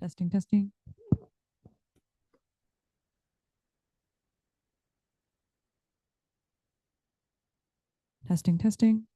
Testing, testing. Testing, testing.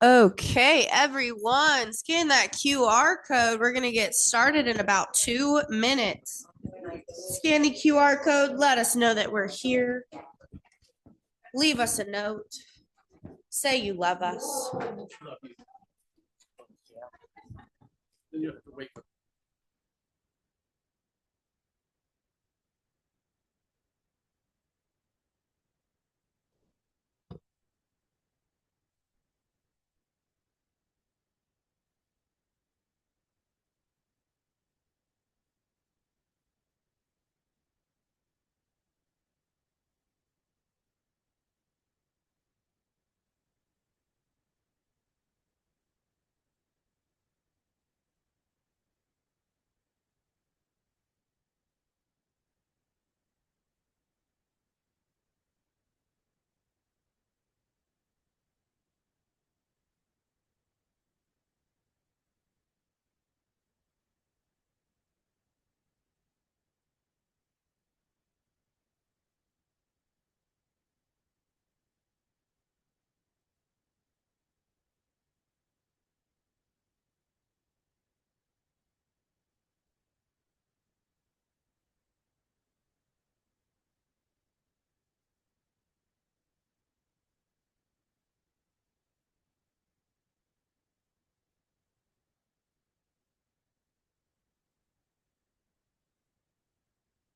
Okay, everyone, scan that QR code. We're going to get started in about 2 minutes. Scan the QR code. Let us know that we're here. Leave us a note. Say you love us.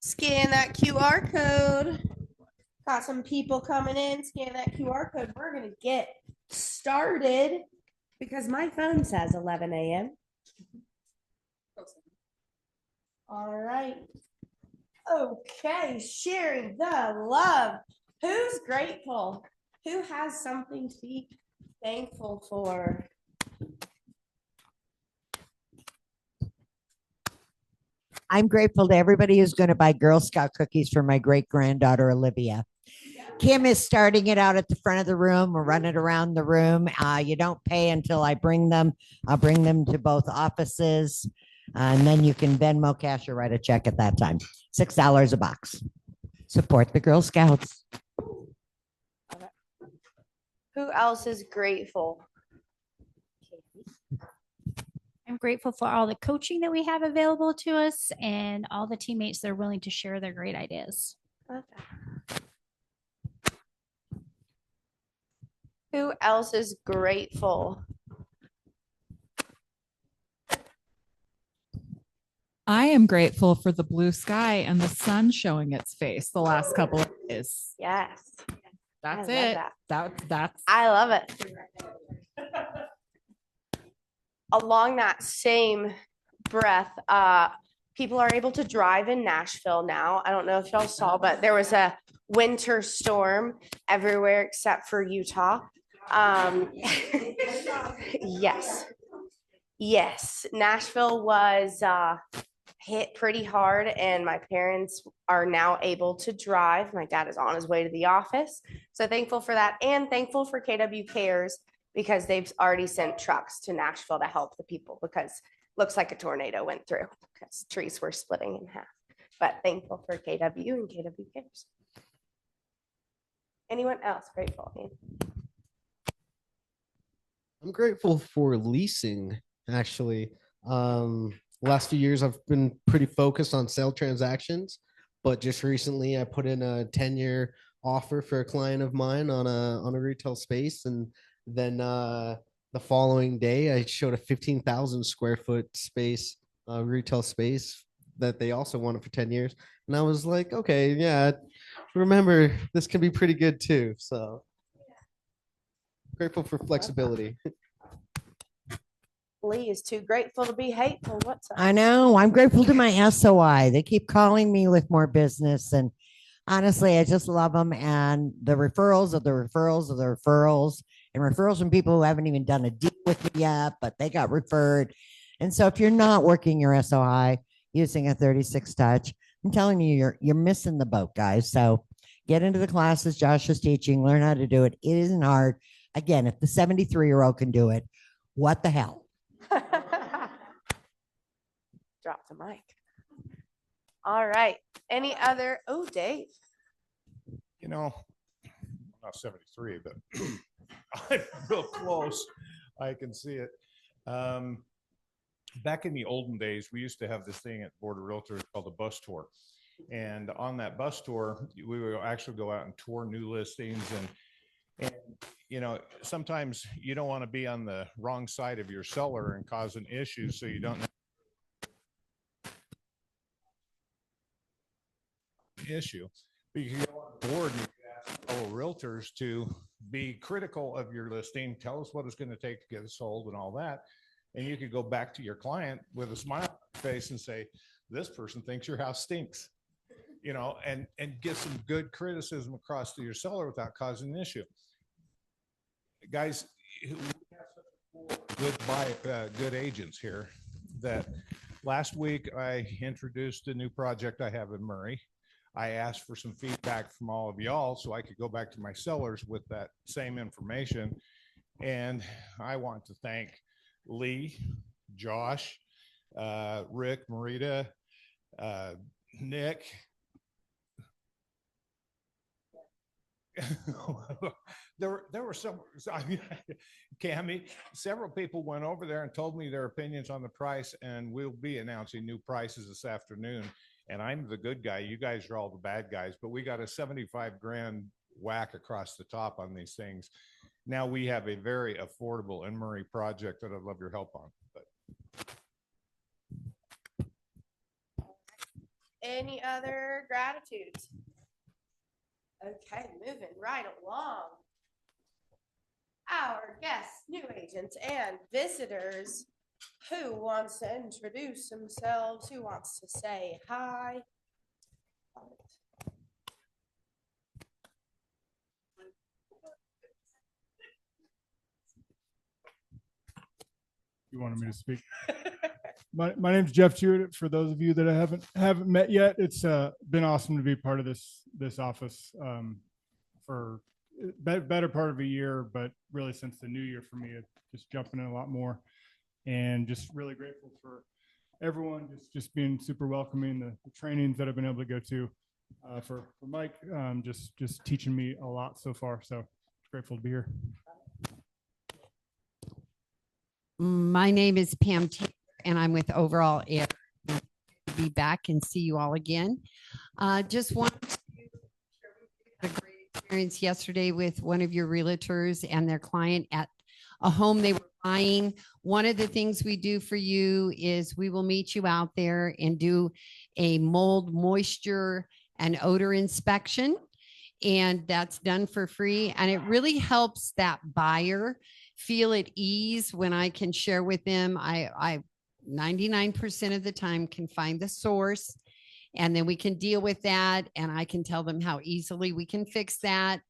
Scan that QR code. Got some people coming in. Scan that QR code. We're going to get started because my phone says 11 a.m. All right. Okay, sharing the love. Who's grateful? Who has something to be thankful for? I'm grateful to everybody who's going to buy Girl Scout cookies for my great granddaughter, Olivia. Kim is starting it out at the front of the room. We're running around the room. You don't pay until I bring them. I'll bring them to both offices. And then you can Venmo, cash, or write a check at that time. $6 a box. Support the Girl Scouts. Who else is grateful? I'm grateful for all the coaching that we have available to us and all the teammates that are willing to share their great ideas. Who else is grateful? I am grateful for the blue sky and the sun showing its face the last couple of days. Yes. That's I love it. That's I love it. Along that same breath, people are able to drive in Nashville now. I don't know if y'all saw, but there was a winter storm everywhere except for Utah. Yes. Yes. Nashville was hit pretty hard, and my parents are now able to drive. My dad is on his way to the office. So thankful for that, and thankful for KW Cares because they've already sent trucks to Nashville to help the people because looks like a tornado went through because trees were splitting in half. But thankful for KW and KW Cares. Anyone else grateful? I'm grateful for leasing, actually. Last few years, I've been pretty focused on sale transactions, but just recently I put in a 10-year offer for a client of mine on a retail space. And then the following day, I showed a 15,000 square foot space, retail space that they also wanted for 10 years. And I was like, okay, yeah, remember, this can be pretty good too. So grateful for flexibility. Lee is too grateful to be hateful. What's up? I know. I'm grateful to my SOI. They keep calling me with more business. And honestly, I just love them. And the referrals of the referrals of the referrals and referrals from people who haven't even done a deal with me yet, but they got referred. And so if you're not working your SOI using a 36 touch, I'm telling you, you're missing the boat, guys. So get into the classes Josh is teaching, learn how to do it. It isn't hard. Again, if the 73-year-old can do it, what the hell? Drop the mic. All right. Any other? Oh, Dave. You know, I'm not 73, but I'm real close. I can see it. Back in the olden days, we used to have this thing at Board of Realtors called a bus tour. And on that bus tour, we would actually go out and tour new listings. And you know, sometimes you don't want to be on the wrong side of your seller and cause an issue, so you don't issue. But you can go on the board and you can ask fellow realtors to be critical of your listing, tell us what it's going to take to get it sold and all that. And you could go back to your client with a smile on your face and say, this person thinks your house stinks, you know, and get some good criticism across to your seller without causing an issue. Guys, we have such good agents here that last week I introduced a new project I have in Murray. I asked for some feedback from all of y'all so I could go back to my sellers with that same information. And I want to thank Lee, Josh, Rick, Marita, Nick. there were some, I mean, Cammie, several people went over there and told me their opinions on the price, and we'll be announcing new prices this afternoon. And I'm the good guy. You guys are all the bad guys, but we got a 75 grand whack across the top on these things. Now we have a very affordable in Murray project that I'd love your help on. But Any other gratitudes? Okay, moving right along. Our guests, new agents, and visitors. Who wants to introduce themselves? Who wants to say hi? You wanted me to speak. My name's Jeff Jewett. For those of you that I haven't met yet, it's been awesome to be part of this office for better part of a year, but really since the new year for me, it's just jumping in a lot more, and just really grateful for everyone just being super welcoming. The trainings that I've been able to go to for Mike, just teaching me a lot so far. So grateful to be here. My name is Pam Taylor, and I'm with Overall Air. To be back and see you all again. Just wanted to share a great experience yesterday with one of your realtors and their client at a home they were buying. One of the things we do for you is we will meet you out there and do a mold, moisture, and odor inspection. And that's done for free. And it really helps that buyer feel at ease when I can share with them. I 99% of the time can find the source, and then we can deal with that. And I can tell them how easily we can fix that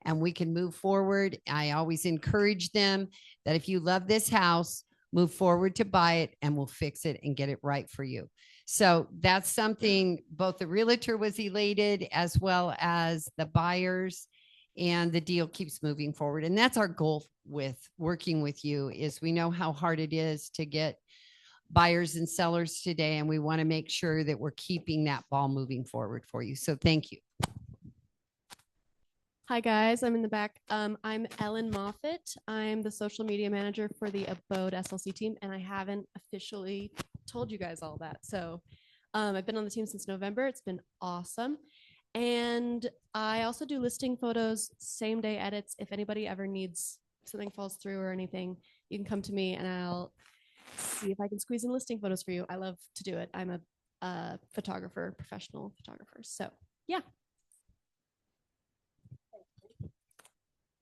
and we can move forward. I always encourage them that if you love this house, move forward to buy it and we'll fix it and get it right for you. So that's something both the realtor was elated as well as the buyers, and the deal keeps moving forward. And that's our goal with working with you, is we know how hard it is to get buyers and sellers today, and we want to make sure that we're keeping that ball moving forward for you. So thank you. Hi guys, I'm in the back. I'm Ellen Moffitt. I'm the social media manager for the Abode SLC team, and I haven't officially told you guys all that. So I've been on the team since November. It's been awesome. And I also do listing photos, same day edits. If anybody ever needs something falls through or anything, you can come to me and I'll see if I can squeeze in listing photos for you. I love to do it. I'm a photographer, professional photographer. So yeah.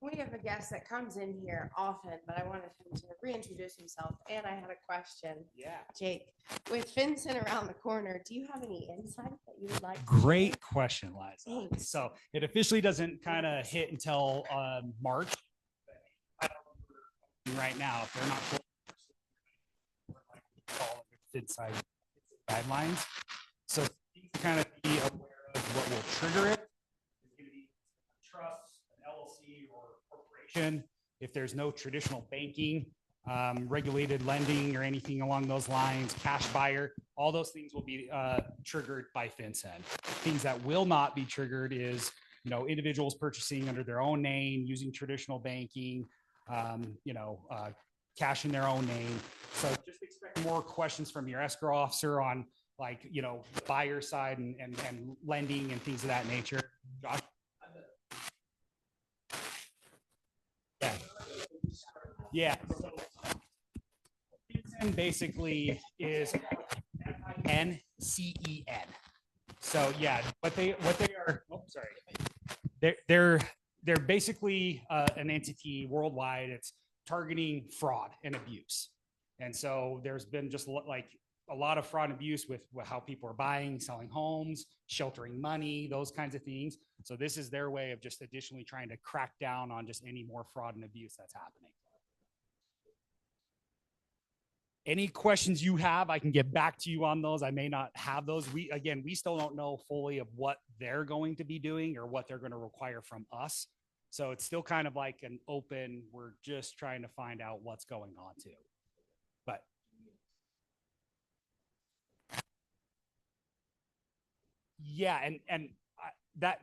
We have a guest that comes in here often, but I wanted him to reintroduce himself. And I had a question. Yeah. Jake, with Vincent around the corner, do you have any insight that you would like to Great share? question, Liza. Thanks. So it officially doesn't kind of hit until March. Right now, if they're not inside guidelines, so you can kind of be aware of what will trigger it. It's going to be a trust, an LLC, or corporation. If there's no traditional banking, regulated lending, or anything along those lines, cash buyer, all those things will be triggered by FinCEN. Things that will not be triggered is, individuals purchasing under their own name, using traditional banking, cash in their own name. So just expect more questions from your escrow officer on like, you know, buyer side and lending and things of that nature. Josh? Yeah. Yeah. And basically is NCEN. So yeah, what they are. Oh, sorry. They're basically an entity worldwide. It's targeting fraud and abuse. And so there's been just like a lot of fraud and abuse with how people are buying, selling homes, sheltering money, those kinds of things. So this is their way of just additionally trying to crack down on just any more fraud and abuse that's happening. Any questions you have, I can get back to you on those. I may not have those. We still don't know fully of what they're going to be doing or what they're going to require from us. So it's still kind of like an open, we're just trying to find out what's going on too. But yeah, and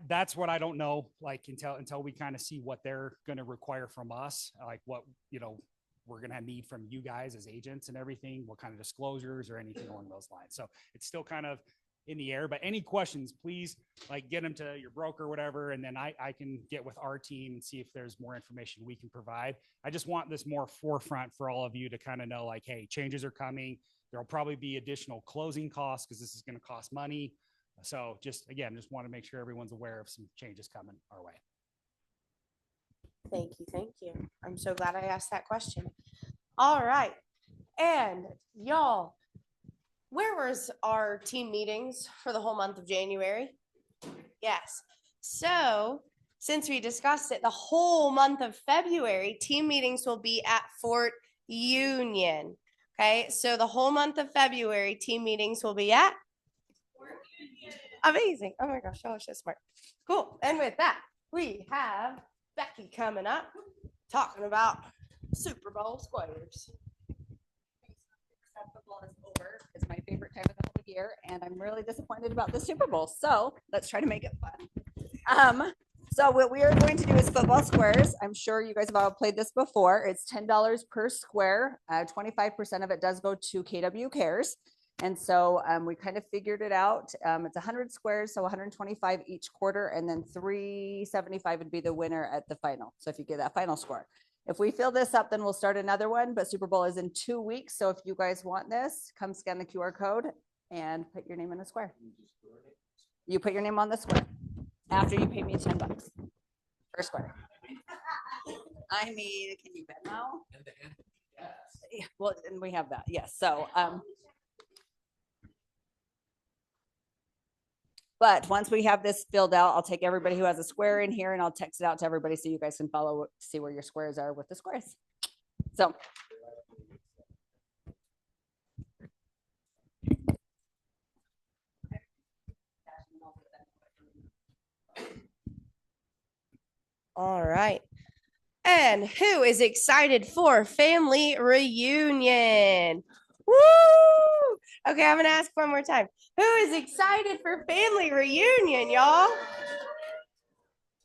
that's what I don't know, like until we kind of see what they're going to require from us, like what, you know, we're going to need from you guys as agents and everything, what kind of disclosures or anything along those lines. So it's still kind of in the air, but any questions, please like get them to your broker or whatever. And then I can get with our team and see if there's more information we can provide. I just want this more forefront for all of you to kind of know like, hey, changes are coming. There'll probably be additional closing costs because this is going to cost money. So just want to make sure everyone's aware of some changes coming our way. Thank you. Thank you. I'm so glad I asked that question. All right. And y'all, where was our team meetings for the whole month of January? Yes. So since we discussed it, the whole month of February, team meetings will be at Fort Union. Okay. So the whole month of February, team meetings will be at Fort Union. Amazing. Oh my gosh. Y'all are so smart. Cool. And with that, we have Becky coming up, talking about Super Bowl squares. Football is over. It's my favorite time of the whole year, and I'm really disappointed about the Super Bowl. So let's try to make it fun. So what we are going to do is football squares. I'm sure you guys have all played this before. It's $10 per square. 25% of it does go to KW Cares. And so we kind of figured it out. It's 100 squares, so 125 each quarter, and then 375 would be the winner at the final. So if you get that final score. If we fill this up, then we'll start another one, but Super Bowl is in 2 weeks. So if you guys want this, come scan the QR code and put your name in the square. You put your name on the square after you pay me $10 per square. I mean, can you bet now? Yes. Well, and we have that. Yes. So, but once we have this filled out, I'll take everybody who has a square in here and I'll text it out to everybody so you guys can follow, see where your squares are with the squares. So. All right. And who is excited for family reunion? Woo! Okay, I'm going to ask one more time. Who is excited for family reunion, y'all?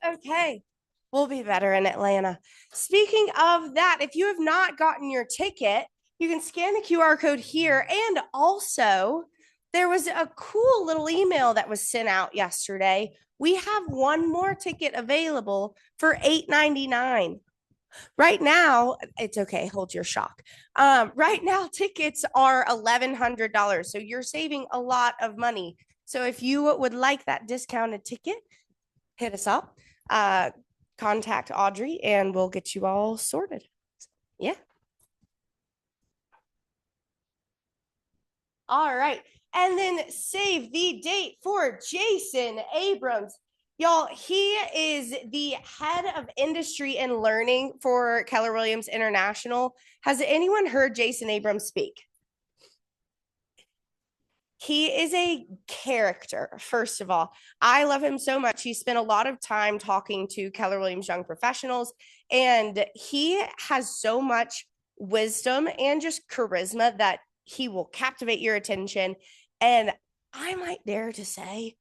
Okay, we'll be better in Atlanta. Speaking of that, if you have not gotten your ticket, you can scan the QR code here. And also, there was a cool little email that was sent out yesterday. We have one more ticket available for $8.99. Right now, it's okay. Hold your shock. Right now, tickets are $1,100. So you're saving a lot of money. So if you would like that discounted ticket, hit us up, contact Audrey, and we'll get you all sorted. Yeah. All right. And then save the date for Jason Abrams. Y'all, he is the head of industry and learning for Keller Williams International. Has anyone heard Jason Abrams speak? He is a character, first of all. I love him so much. He spent a lot of time talking to Keller Williams young professionals, and he has so much wisdom and just charisma that he will captivate your attention. And I might dare to say,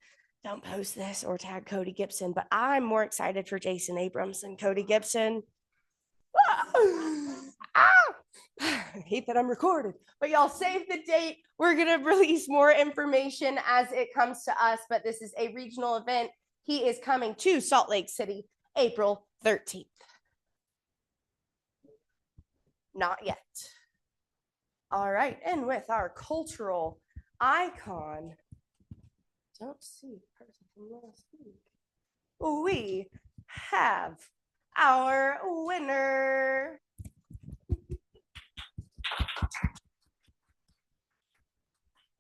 don't post this or tag Cody Gibson, but I'm more excited for Jason Abrams than Cody Gibson. I hate that I'm recorded, but y'all save the date. We're going to release more information as it comes to us, but this is a regional event. He is coming to Salt Lake City, April 13th. Not yet. All right, and with our cultural icon, don't see the person from last week. We have our winner.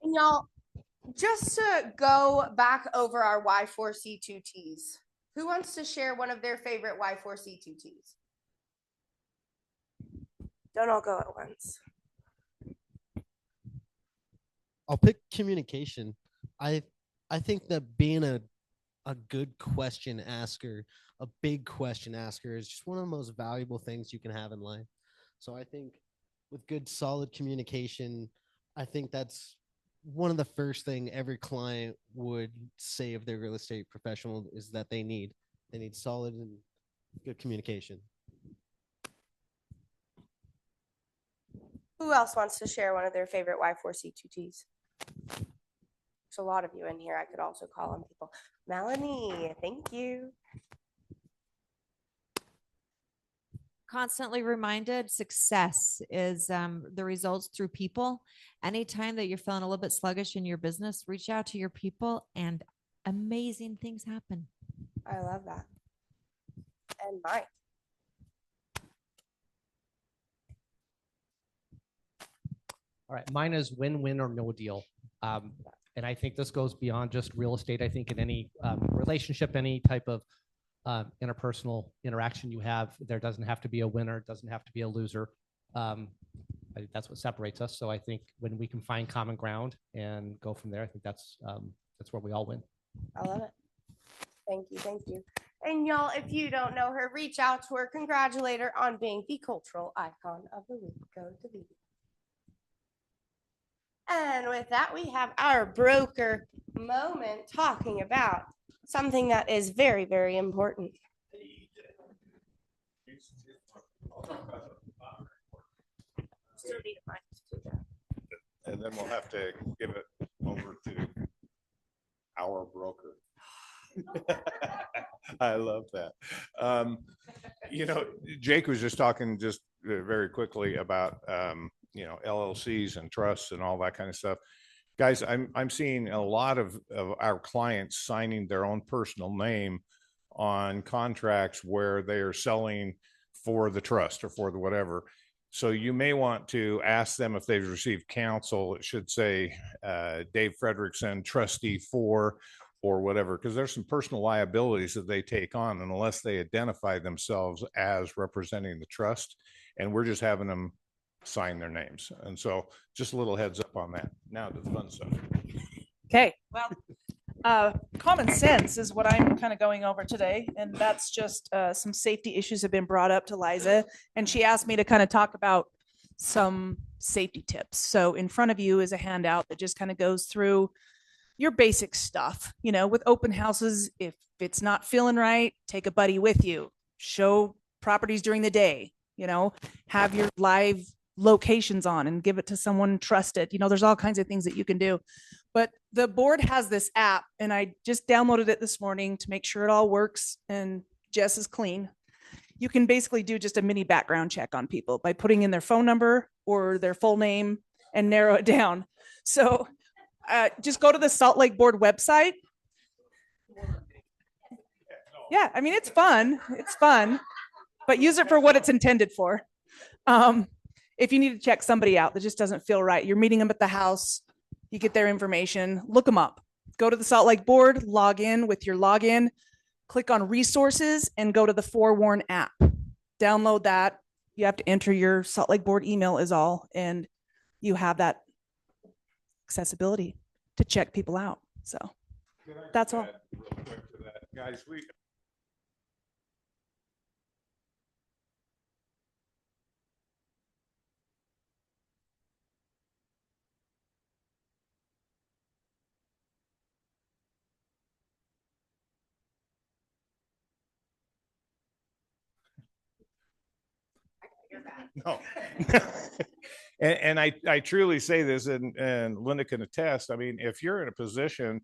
And y'all, just to go back over our Y4C2Ts, who wants to share one of their favorite Y4C2Ts? Don't all go at once. I'll pick communication. I think that being a good question asker, a big question asker, is just one of the most valuable things you can have in life. So I think with good solid communication, I think that's one of the first thing every client would say of their real estate professional is that they need solid and good communication. Who else wants to share one of their favorite Y4C2Ts? There's a lot of you in here. I could also call on people. Melanie, thank you. Constantly reminded success is the results through people. Anytime that you're feeling a little bit sluggish in your business, reach out to your people and amazing things happen. I love that. And Mike. All right, mine is win-win or no deal. And I think this goes beyond just real estate. I think in any relationship, any type of interpersonal interaction you have, there doesn't have to be a winner, it doesn't have to be a loser. I think that's what separates us. So I think when we can find common ground and go from there, I think that's where we all win. I love it. Thank you. Thank you. And y'all, if you don't know her, reach out to her, congratulate her on being the cultural icon of the week. Go to the. And with that, we have our broker moment talking about something that is very, very important. Still need a mic to do that. And then we'll have to give it over to our broker. I love that. Jake was just talking just very quickly about LLCs and trusts and all that kind of stuff. Guys, I'm seeing a lot of our clients signing their own personal name on contracts where they are selling for the trust or for the whatever. So you may want to ask them if they've received counsel. It should say Dave Frederickson, trustee for, or whatever, because there's some personal liabilities that they take on unless they identify themselves as representing the trust. And we're just having them sign their names. And so just a little heads up on that. Now to the fun stuff. Okay, well, common sense is what I'm kind of going over today. And that's just some safety issues have been brought up to Liza. And she asked me to kind of talk about some safety tips. So in front of you is a handout that just kind of goes through your basic stuff. With open houses, if it's not feeling right, take a buddy with you, show properties during the day, have your live locations on and give it to someone trusted. There's all kinds of things that you can do. But the board has this app, and I just downloaded it this morning to make sure it all works and Jess is clean. You can basically do just a mini background check on people by putting in their phone number or their full name and narrow it down. So just go to the Salt Lake Board website. Yeah, I mean, it's fun, but use it for what it's intended for. If you need to check somebody out that just doesn't feel right, you're meeting them at the house, you get their information, look them up. Go to the Salt Lake Board, log in with your login, click on resources, and go to the Forewarn app. Download that. You have to enter your Salt Lake Board email is all, and you have that accessibility to check people out. So that's all. Real quick to that, guys, No. And I truly say this, and Linda can attest. I mean, if you're in a position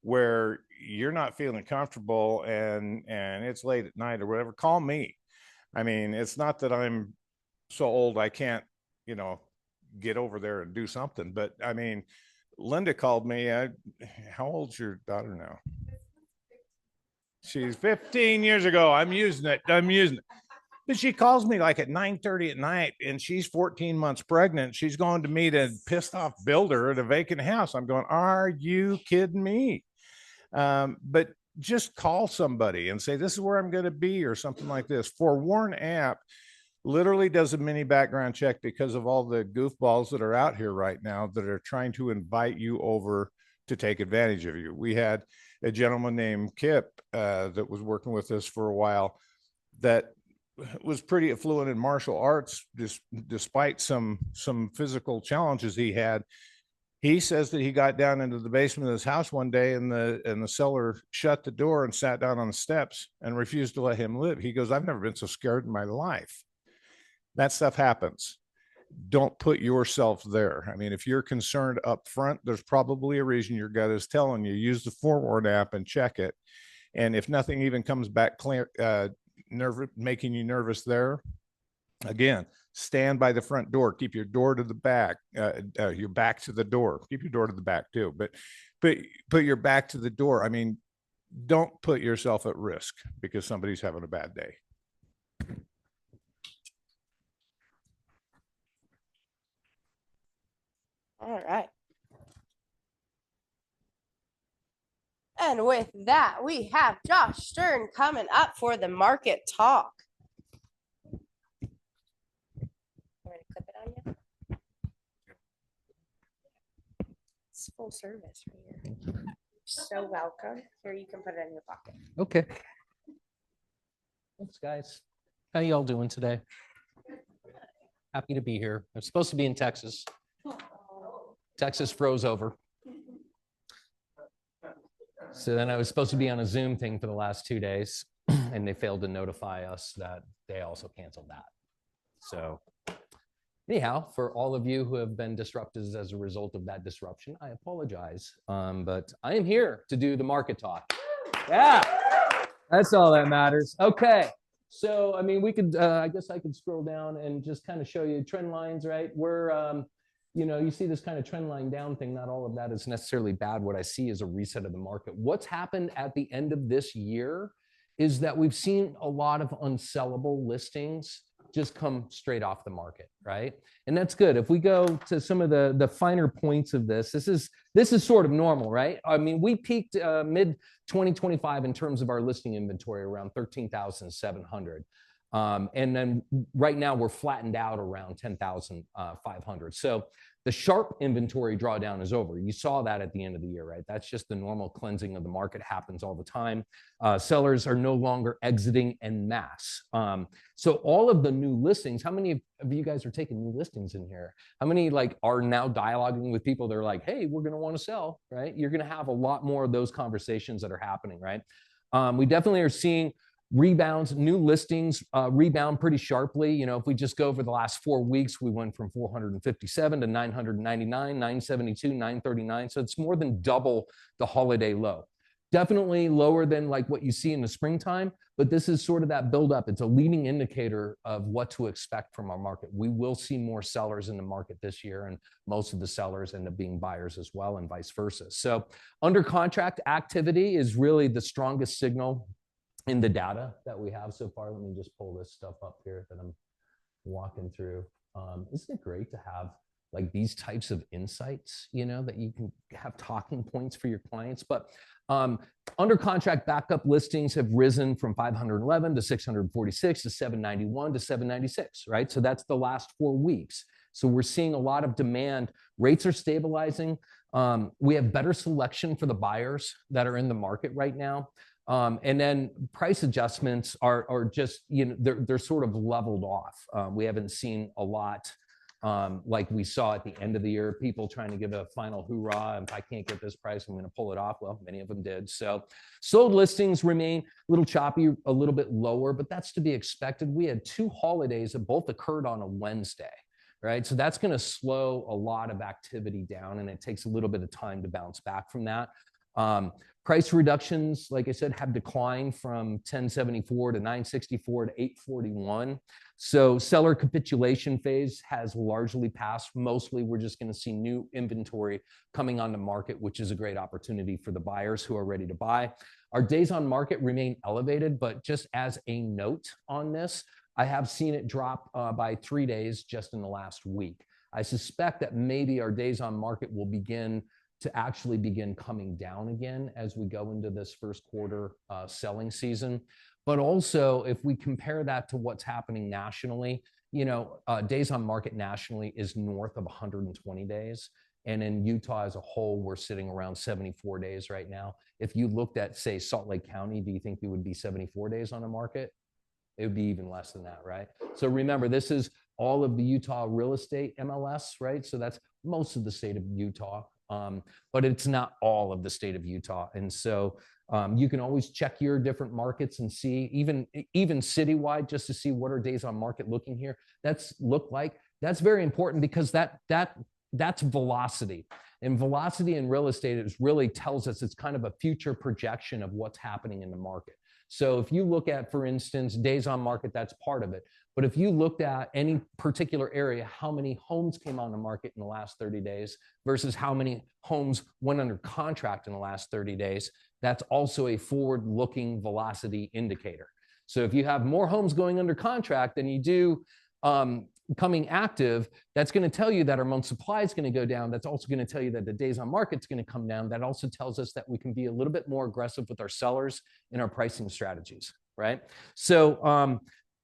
where you're not feeling comfortable and it's late at night or whatever, call me. I mean, it's not that I'm so old I can't, get over there and do something. But I mean, Linda called me. How old's your daughter now? She's 15 years ago. I'm using it. But she calls me like at 9:30 at night, and she's 14 months pregnant. She's going to meet a pissed off builder at a vacant house. I'm going, are you kidding me? But just call somebody and say, this is where I'm going to be, or something like this. Forewarn app literally does a mini background check because of all the goofballs that are out here right now that are trying to invite you over to take advantage of you. We had a gentleman named Kip that was working with us for a while that was pretty affluent in martial arts, despite some physical challenges he had. He says that he got down into the basement of his house one day, and the seller shut the door and sat down on the steps and refused to let him live. He goes, I've never been so scared in my life. That stuff happens. Don't put yourself there. I mean, if you're concerned up front, there's probably a reason your gut is telling you. Use the Forewarn app and check it. And if nothing even comes back clear, making you nervous there, again, stand by the front door. Keep your door to the back, your back to the door. Keep your door to the back too, but put your back to the door. I mean, don't put yourself at risk because somebody's having a bad day. All right. And with that, we have Josh Stern coming up for the market talk. I'm going to clip it on you. It's full service right here. You're so welcome. Here, you can put it in your pocket. Okay. Thanks, guys. How y'all doing today? Happy to be here. I'm supposed to be in Texas. Texas froze over. So then I was supposed to be on a Zoom thing for the last 2 days, and they failed to notify us that they also canceled that. So anyhow, for all of you who have been disrupted as a result of that disruption, I apologize. But I am here to do the market talk. Yeah, that's all that matters. Okay. So, I mean, we could, I guess I could scroll down and just kind of show you trend lines, right? We're, you see this kind of trend line down thing. Not all of that is necessarily bad. What I see is a reset of the market. What's happened at the end of this year is that we've seen a lot of unsellable listings just come straight off the market, right? And that's good. If we go to some of the finer points of this, this is sort of normal, right? I mean, we peaked mid 2025 in terms of our listing inventory around 13,700. And then right now we're flattened out around 10,500. So the sharp inventory drawdown is over. You saw that at the end of the year, right? That's just the normal cleansing of the market, happens all the time. Sellers are no longer exiting en masse. So all of the new listings, how many of you guys are taking new listings in here? How many are now dialoguing with people that are like, hey, we're going to want to sell, right? You're going to have a lot more of those conversations that are happening, right? We definitely are seeing rebounds, new listings rebound pretty sharply. If we just go over the last 4 weeks, we went from 457 to 999, 972, 939. So it's more than double the holiday low. Definitely lower than what you see in the springtime, but this is sort of that buildup. It's a leading indicator of what to expect from our market. We will see more sellers in the market this year, and most of the sellers end up being buyers as well, and vice versa. So under contract activity is really the strongest signal in the data that we have so far. Let me just pull this stuff up here that I'm walking through. Isn't it great to have these types of insights, that you can have talking points for your clients? But under contract backup listings have risen from 511 to 646 to 791 to 796, right? So that's the last 4 weeks. So we're seeing a lot of demand. Rates are stabilizing. We have better selection for the buyers that are in the market right now. And then price adjustments are just, they're sort of leveled off. We haven't seen a lot like we saw at the end of the year, people trying to give a final hoorah. If I can't get this price, I'm going to pull it off. Well, many of them did. So sold listings remain a little choppy, a little bit lower, but that's to be expected. We had 2 holidays that both occurred on a Wednesday, right? So that's going to slow a lot of activity down, and it takes a little bit of time to bounce back from that. Price reductions, like I said, have declined from 1074 to 964 to 841. So seller capitulation phase has largely passed. Mostly we're just going to see new inventory coming on the market, which is a great opportunity for the buyers who are ready to buy. Our days on market remain elevated, but just as a note on this, I have seen it drop by 3 days just in the last week. I suspect that maybe our days on market will begin coming down again as we go into this first quarter selling season. But also, if we compare that to what's happening nationally, days on market nationally is north of 120 days. And in Utah as a whole, we're sitting around 74 days right now. If you looked at, say, Salt Lake County, do you think we would be 74 days on the market? It would be even less than that, right? So remember, this is all of the Utah real estate MLS, right? So that's most of the state of Utah. But it's not all of the state of Utah. And so you can always check your different markets and see, even citywide, just to see what are days on market looking here. That's very important, because that's velocity. And velocity in real estate is really tells us, it's kind of a future projection of what's happening in the market. So if you look at, for instance, days on market, that's part of it. But if you looked at any particular area, how many homes came on the market in the last 30 days versus how many homes went under contract in the last 30 days, that's also a forward-looking velocity indicator. So if you have more homes going under contract than you do coming active, that's going to tell you that our month supply is going to go down. That's also going to tell you that the days on market is going to come down. That also tells us that we can be a little bit more aggressive with our sellers in our pricing strategies, right? So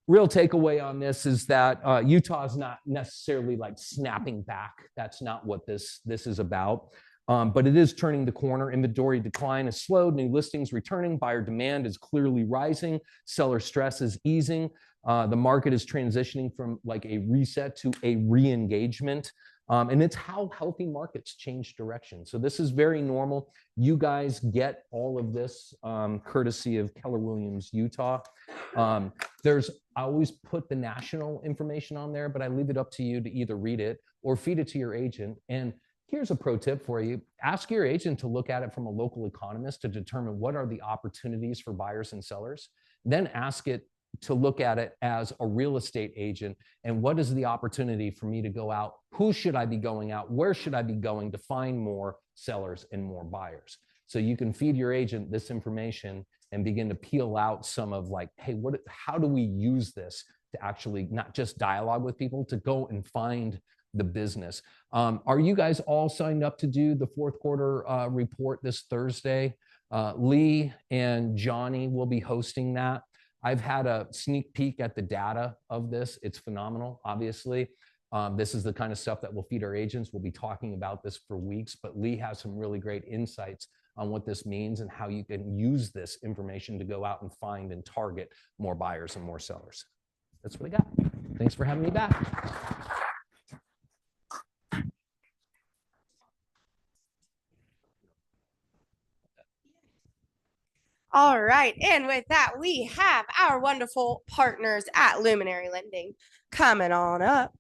real takeaway on this is that Utah is not necessarily like snapping back. That's not what this is about. But it is turning the corner. Inventory decline has slowed. New listings returning. Buyer demand is clearly rising. Seller stress is easing. The market is transitioning from like a reset to a re-engagement. And it's how healthy markets change direction. So this is very normal. You guys get all of this courtesy of Keller Williams, Utah. I always put the national information on there, but I leave it up to you to either read it or feed it to your agent. And here's a pro tip for you. Ask your agent to look at it from a local economist to determine what are the opportunities for buyers and sellers. Then ask it to look at it as a real estate agent, and what is the opportunity for me to go out? Who should I be going out? Where should I be going to find more sellers and more buyers? So you can feed your agent this information and begin to peel out some of like, hey, how do we use this to actually not just dialogue with people, to go and find the business. Are you guys all signed up to do the fourth quarter report this Thursday? Lee and Johnny will be hosting that. I've had a sneak peek at the data of this. It's phenomenal, obviously. This is the kind of stuff that will feed our agents. We'll be talking about this for weeks, but Lee has some really great insights on what this means and how you can use this information to go out and find and target more buyers and more sellers. That's what I got. Thanks for having me back. All right. And with that, we have our wonderful partners at Luminary Lending coming on up.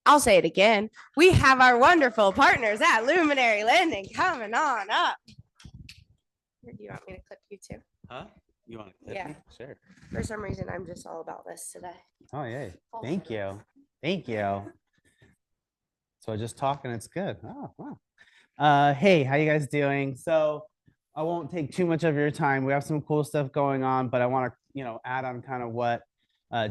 I'll say it again. We have our wonderful partners at Luminary Lending coming on up. Or do you want me to clip you too? Huh? You want to clip Yeah. me? Sure. For some reason, I'm just all about this today. Oh, yeah. Thank you. Thank you. So just talking, it's good. Oh, wow. Hey, how you guys doing? So I won't take too much of your time. We have some cool stuff going on, but I want to, add on kind of what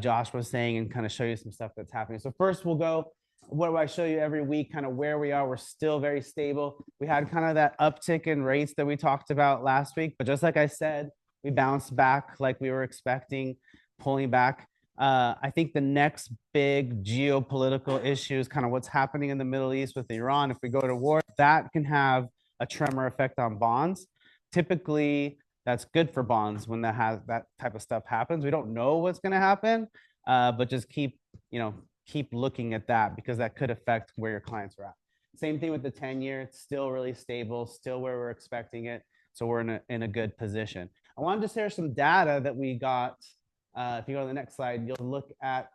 Josh was saying and kind of show you some stuff that's happening. So first we'll go, what do I show you every week, kind of where we are. We're still very stable. We had kind of that uptick in rates that we talked about last week, but just like I said, we bounced back like we were expecting, pulling back. I think the next big geopolitical issue is kind of what's happening in the Middle East with Iran. If we go to war, that can have a tremor effect on bonds. Typically, that's good for bonds when that type of stuff happens. We don't know what's going to happen, but just keep keep looking at that because that could affect where your clients are at. Same thing with the 10-year. It's still really stable, still where we're expecting it. So we're in a good position. I wanted to share some data that we got. If you go to the next slide, you'll look at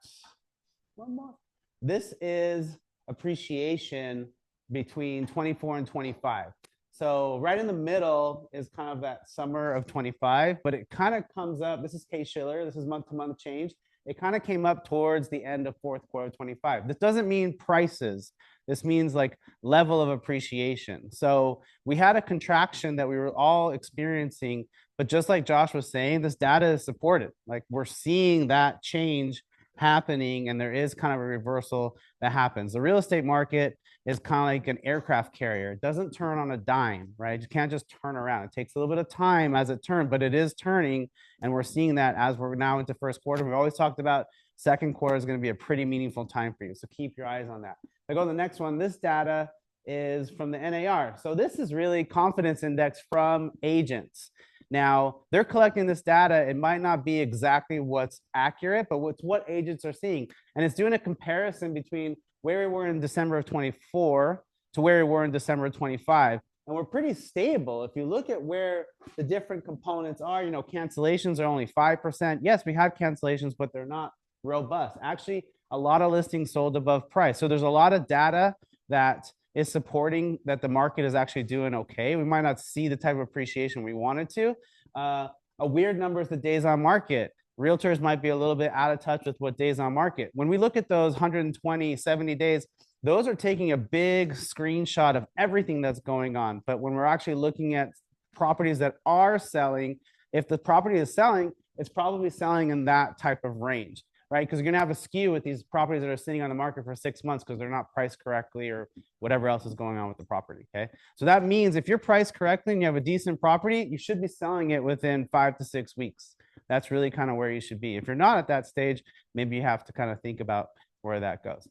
one more. This is appreciation between 24 and 25. So right in the middle is kind of that summer of 25, but it kind of comes up. This is Case-Shiller. This is month-to-month change. It kind of came up towards the end of fourth quarter of 25. This doesn't mean prices. This means like level of appreciation. So we had a contraction that we were all experiencing, but just like Josh was saying, this data is supported. Like we're seeing that change happening, and there is kind of a reversal that happens. The real estate market is kind of like an aircraft carrier. It doesn't turn on a dime, right? You can't just turn around. It takes a little bit of time as it turns, but it is turning, and we're seeing that as we're now into first quarter. We've always talked about second quarter is going to be a pretty meaningful time for you, so keep your eyes on that. If I go to the next one, this data is from the NAR. So this is really confidence index from agents. Now, they're collecting this data. It might not be exactly what's accurate, but it's what agents are seeing. And it's doing a comparison between where we were in December of 24 to where we were in December of 25. And we're pretty stable. If you look at where the different components are, cancellations are only 5%. Yes, we had cancellations, but they're not robust. Actually, a lot of listings sold above price. So there's a lot of data that is supporting that the market is actually doing okay. We might not see the type of appreciation we wanted to. A weird number is the days on market. Realtors might be a little bit out of touch with what days on market. When we look at those 120, 70 days, those are taking a big screenshot of everything that's going on. But when we're actually looking at properties that are selling, if the property is selling, it's probably selling in that type of range, right? Because you're going to have a skew with these properties that are sitting on the market for 6 months because they're not priced correctly or whatever else is going on with the property, okay? So that means if you're priced correctly and you have a decent property, you should be selling it within 5 to 6 weeks. That's really kind of where you should be. If you're not at that stage, maybe you have to kind of think about where that goes.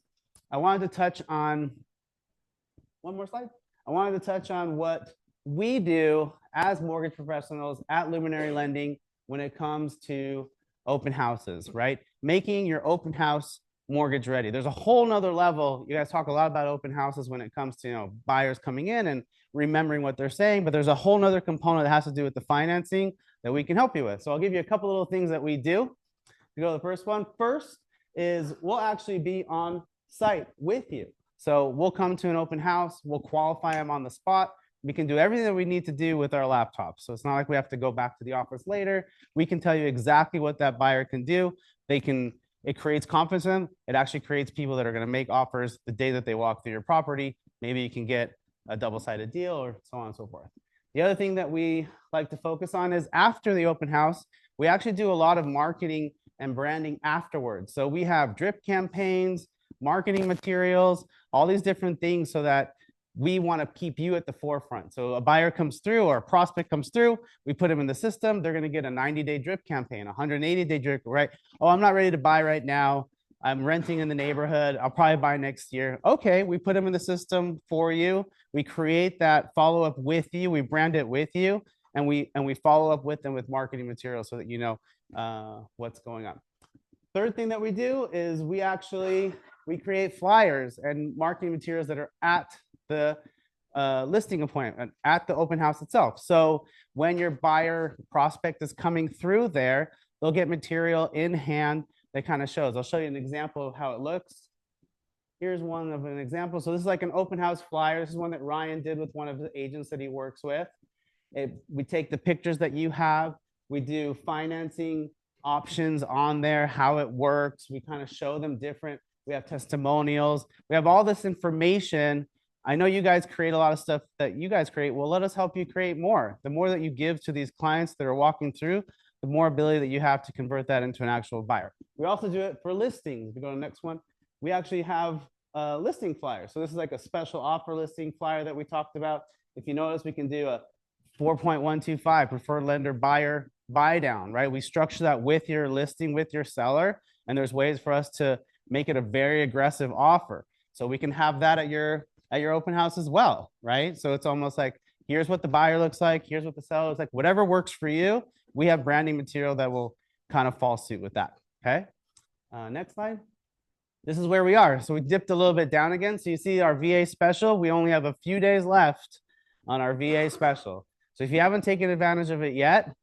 I wanted to touch on one more slide. I wanted to touch on what we do as mortgage professionals at Luminary Lending when it comes to open houses, right? Making your open house mortgage ready. There's a whole nother level. You guys talk a lot about open houses when it comes to buyers coming in and remembering what they're saying, but there's a whole nother component that has to do with the financing that we can help you with. So I'll give you a couple little things that we do. To go to the first one. First is we'll actually be on site with you. So we'll come to an open house, we'll qualify them on the spot. We can do everything that we need to do with our laptops. So it's not like we have to go back to the office later. We can tell you exactly what that buyer can do. It creates confidence in them. It actually creates people that are going to make offers the day that they walk through your property. Maybe you can get a double-sided deal or so on and so forth. The other thing that we like to focus on is after the open house, we actually do a lot of marketing and branding afterwards. So we have drip campaigns, marketing materials, all these different things so that we want to keep you at the forefront. So a buyer comes through or a prospect comes through, we put them in the system, they're going to get a 90-day drip campaign, 180-day drip, right? Oh, I'm not ready to buy right now. I'm renting in the neighborhood. I'll probably buy next year. Okay, we put them in the system for you. We create that follow-up with you. We brand it with you, and we follow up with them with marketing materials so that you know what's going on. Third thing that we do is we create flyers and marketing materials that are at the listing appointment, at the open house itself. So when your buyer prospect is coming through there, they'll get material in hand that kind of shows. I'll show you an example of how it looks. Here's one of an example. So this is like an open house flyer. This is one that Ryan did with one of the agents that he works with. We take the pictures that you have. We do financing options on there, how it works. We kind of show them different. We have testimonials. We have all this information. I know you guys create a lot of stuff that you guys create. Well, let us help you create more. The more that you give to these clients that are walking through, the more ability that you have to convert that into an actual buyer. We also do it for listings. If you go to the next one, we actually have a listing flyer. So this is like a special offer listing flyer that we talked about. If you notice, we can do a 4.125 preferred lender buyer buy down, right? We structure that with your listing, with your seller, and there's ways for us to make it a very aggressive offer. So we can have that at your open house as well, right? So it's almost like, here's what the buyer looks like, here's what the seller looks like, whatever works for you. We have branding material that will kind of fall suit with that, okay? Next slide. this is where we are. So we dipped a little bit down again. So you see our VA special, we only have a few days left on our VA special. So if you haven't taken advantage of it yet,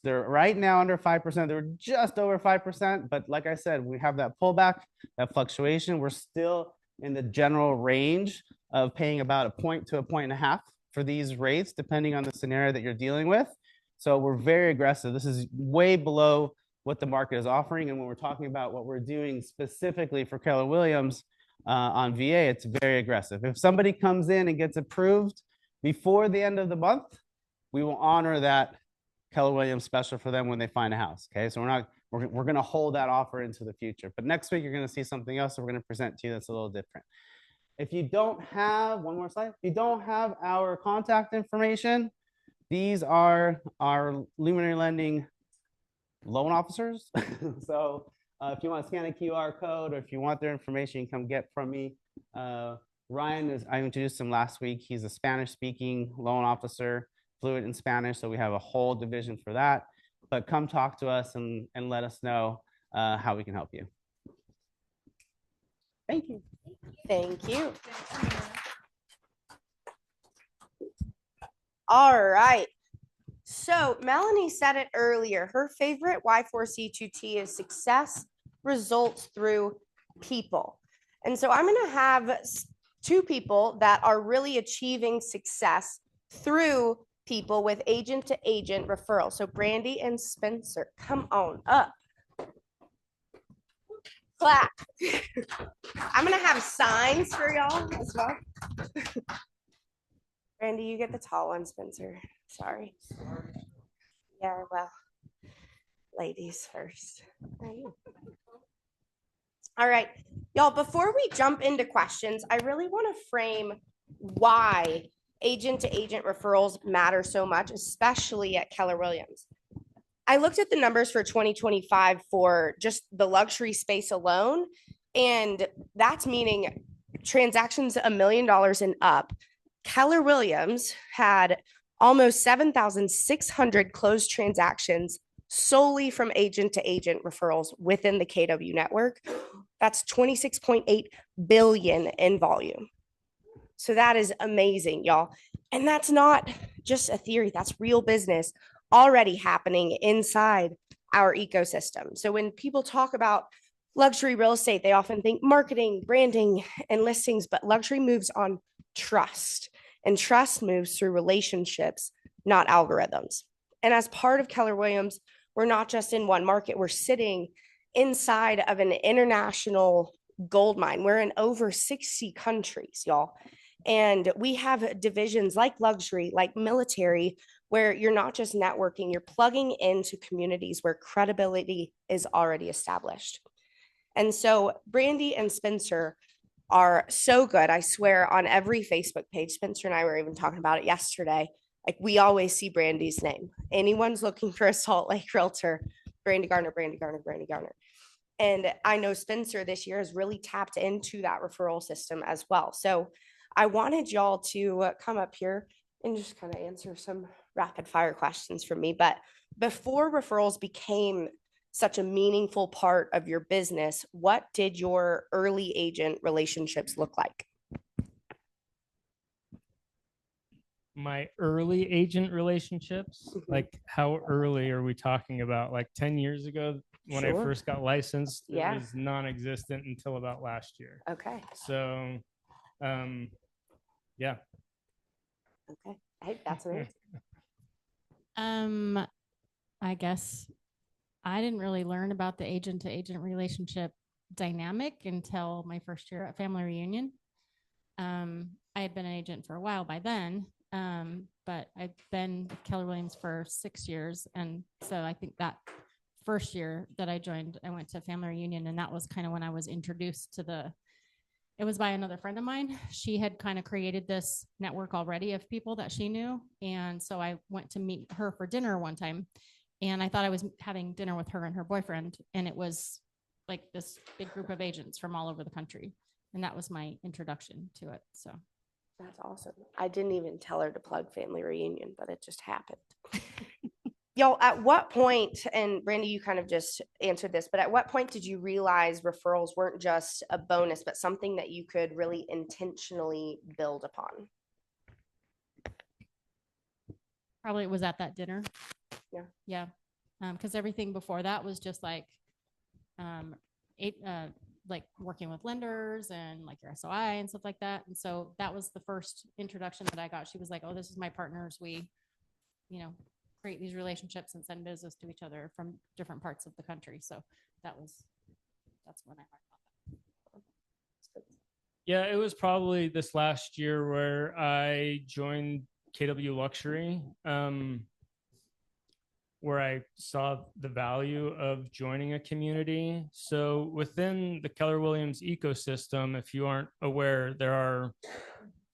they're right now under 5%. They're just over 5%. But like I said, we have that pullback, that fluctuation. We're still in the general range of paying about a point to a point and a half for these rates, depending on the scenario that you're dealing with. So we're very aggressive. This is way below what the market is offering. And when we're talking about what we're doing specifically for Keller Williams on VA, it's very aggressive. If somebody comes in and gets approved before the end of the month, we will honor that Keller Williams special for them when they find a house. Okay, so we're going to hold that offer into the future. But next week, you're going to see something else that we're going to present to you that's a little different. If you don't have, one more slide, if you don't have our contact information, these are our Luminary Lending loan officers. So if you want to scan a QR code or if you want their information, you can come get from me. Ryan is, I introduced him last week. He's a Spanish speaking loan officer, fluent in Spanish. So we have a whole division for that. But come talk to us and let us know how we can help you. Thank you. Thank you. All right. So Melanie said it earlier. Her favorite Y4C2T is success results through people. And so I'm going to have two people that are really achieving success through people with agent to agent referral. So Brandy and Spencer, come on up. Clap. I'm going to have signs for y'all as well. Brandy, you get the tall one, Spencer. Sorry. Yeah, well, ladies first. All right, y'all, before we jump into questions, I really want to frame why agent to agent referrals matter so much, especially at Keller Williams. I looked at the numbers for 2025 for just the luxury space alone, and that's meaning transactions $1 million and up. Keller Williams had almost 7,600 closed transactions solely from agent to agent referrals within the KW network. That's 26.8 billion in volume. So that is amazing, y'all. And that's not just a theory, that's real business already happening inside our ecosystem. So when people talk about luxury real estate, they often think marketing, branding, and listings, but luxury moves on trust, and trust moves through relationships, not algorithms. And as part of Keller Williams, we're not just in one market, we're sitting inside of an international gold mine. We're in over 60 countries, y'all. And we have divisions like luxury, like military, where you're not just networking, you're plugging into communities where credibility is already established. And so Brandy and Spencer are so good. I swear on every Facebook page, Spencer and I were even talking about it yesterday. Like we always see Brandy's name. Anyone's looking for a Salt Lake realtor, Brandy Garner, Brandy Garner, Brandy Garner. And I know Spencer this year has really tapped into that referral system as well. So I wanted y'all to come up here and just kind of answer some rapid fire questions from me. But before referrals became such a meaningful part of your business, what did your early agent relationships look like? My early agent relationships, like how early are we talking about? Like 10 years ago when I first got licensed, it was non-existent until about last year. Okay. So, yeah. Okay. Hey, that's an answer. I guess I didn't really learn about the agent to agent relationship dynamic until my first year at Family Reunion. I had been an agent for a while by then, but I've been with Keller Williams for 6 years. And so I think that first year that I joined, I went to Family Reunion, and that was kind of when I was introduced to it was by another friend of mine. She had kind of created this network already of people that she knew. And so I went to meet her for dinner one time, and I thought I was having dinner with her and her boyfriend. And it was like this big group of agents from all over the country. And that was my introduction to it. So that's awesome. I didn't even tell her to plug Family Reunion, but it just happened. Y'all, at what point, and Brandy, you kind of just answered this, but at what point did you realize referrals weren't just a bonus, but something that you could really intentionally build upon? Probably it was at that dinner. Yeah. Yeah. Because everything before that was just like, like working with lenders and like your SOI and stuff like that. And so that was the first introduction that I got. She was like, "Oh, this is my partners. We, create these relationships and send business to each other from different parts of the country." So that's when I learned about that. Yeah, it was probably this last year where I joined KW Luxury, where I saw the value of joining a community. So within the Keller Williams ecosystem, if you aren't aware, there are